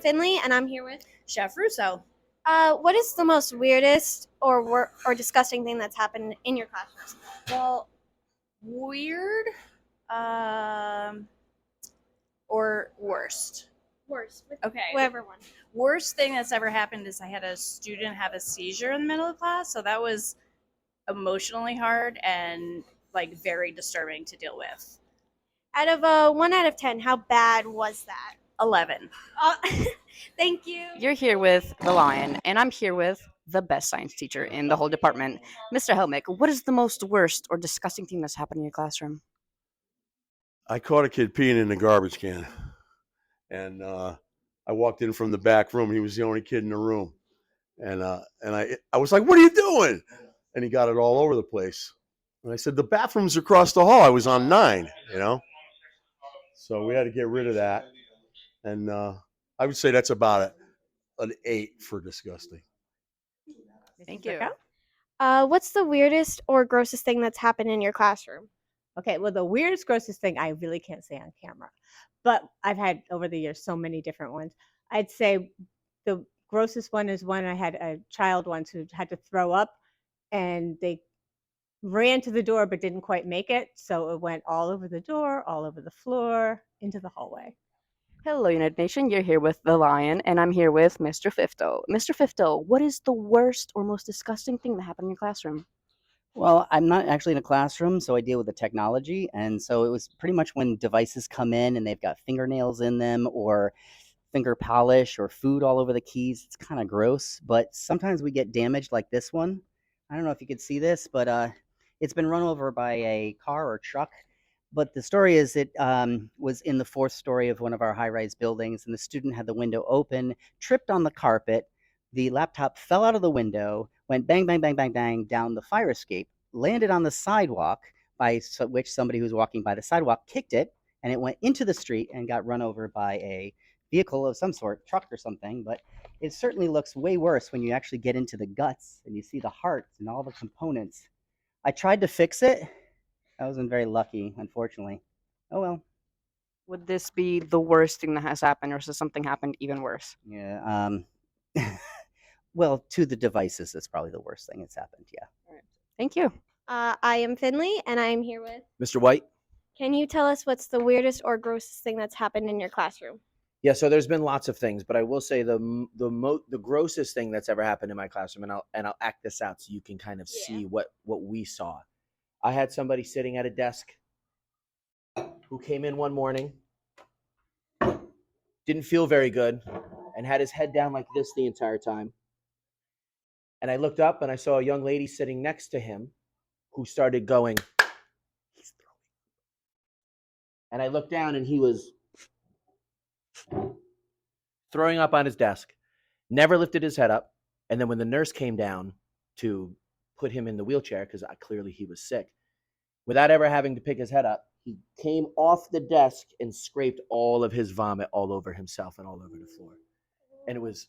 Finley, and I'm here with. Chef Russo. What is the most weirdest or disgusting thing that's happened in your classroom? Well, weird or worst? Worst. Okay. Whatever one. Worst thing that's ever happened is I had a student have a seizure in the middle of class, so that was emotionally hard and very disturbing to deal with. Out of a 1 out of 10, how bad was that? 11. Thank you. You're here with the Lion, and I'm here with the best science teacher in the whole department, Mr. Helmick. What is the most worst or disgusting thing that's happened in your classroom? I caught a kid peeing in the garbage can, and I walked in from the back room. He was the only kid in the room, and I was like, "What are you doing?" And he got it all over the place. And I said, "The bathroom's across the hall." I was on 9, so we had to get rid of that. And I would say that's about an 8 for disgusting. Thank you. What's the weirdest or grossest thing that's happened in your classroom? Okay, well, the weirdest, grossest thing I really can't say on camera, but I've had over the years so many different ones. I'd say the grossest one is when I had a child once who had to throw up, and they ran to the door but didn't quite make it, so it went all over the door, all over the floor, into the hallway. Hello, United Nation. You're here with the Lion, and I'm here with Mr. Fifto. Mr. Fifto, what is the worst or most disgusting thing that happened in your classroom? Well, I'm not actually in a classroom, so I deal with the technology. And so it was pretty much when devices come in and they've got fingernails in them or finger polish or food all over the keys. It's kind of gross, but sometimes we get damaged like this one. I don't know if you could see this, but it's been run over by a car or truck. But the story is it was in the 4th story of one of our high-rise buildings, and the student had the window open, tripped on the carpet. The laptop fell out of the window, went bang, bang, bang, bang, bang down the fire escape, landed on the sidewalk, by which somebody who was walking by the sidewalk kicked it, and it went into the street and got run over by a vehicle of some sort, truck or something. But it certainly looks way worse when you actually get into the guts and you see the heart and all the components. I tried to fix it. I wasn't very lucky, unfortunately. Oh well. Would this be the worst thing that has happened, or has something happened even worse? Yeah. Well, to the devices, that's probably the worst thing that's happened. Yeah. All right. Thank you. I am Finley, and I am here with. Mr. White? Can you tell us what's the weirdest or grossest thing that's happened in your classroom? Yeah, so there's been lots of things, but I will say the grossest thing that's ever happened in my classroom, and I'll act this out so you can kind of see what we saw. I had somebody sitting at a desk who came in one morning, didn't feel very good, and had his head down like this the entire time. And I looked up and I saw a young lady sitting next to him who started going, he's throwing. And I looked down and he was throwing up on his desk, never lifted his head up. And then when the nurse came down to put him in the wheelchair, because clearly he was sick, without ever having to pick his head up, he came off the desk and scraped all of his vomit all over himself and all over the floor. And it was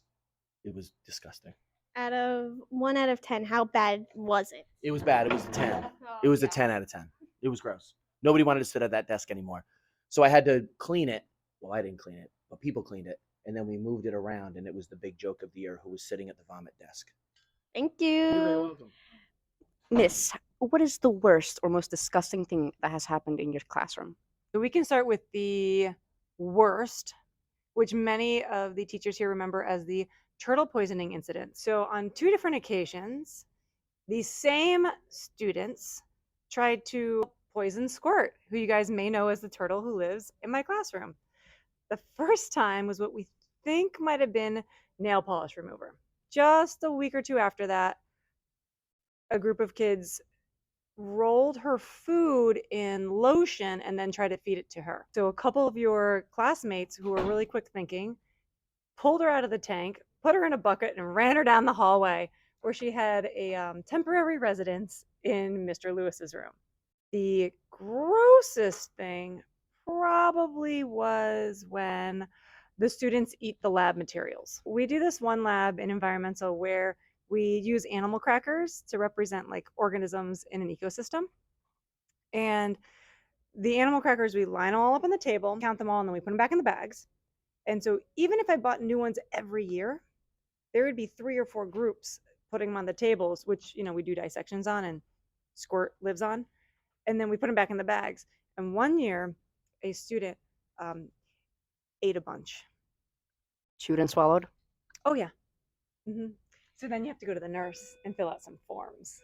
disgusting. Out of 1 out of 10, how bad was it? It was bad. It was a 10. It was a 10 out of 10. It was gross. Nobody wanted to sit at that desk anymore. So I had to clean it. Well, I didn't clean it, but people cleaned it. And then we moved it around, and it was the big joke of the year who was sitting at the vomit desk. Thank you. You're very welcome. Miss, what is the worst or most disgusting thing that has happened in your classroom? So we can start with the worst, which many of the teachers here remember as the turtle poisoning incident. So on 2 different occasions, these same students tried to poison Squirt, who you guys may know as the turtle who lives in my classroom. The first time was what we think might have been nail polish remover. Just a week or 2 after that, a group of kids rolled her food in lotion and then tried to feed it to her. So a couple of your classmates who were really quick thinking pulled her out of the tank, put her in a bucket, and ran her down the hallway where she had a temporary residence in Mr. Lewis's room. The grossest thing probably was when the students eat the lab materials. We do this one lab in environmental where we use animal crackers to represent organisms in an ecosystem. And the animal crackers, we line them all up on the table, count them all, and then we put them back in the bags. And so even if I bought new ones every year, there would be 3 or 4 groups putting them on the tables, which, we do dissections on and Squirt lives on. And then we put them back in the bags. And one year, a student ate a bunch. Chewed and swallowed. Oh, yeah. So then you have to go to the nurse and fill out some forms.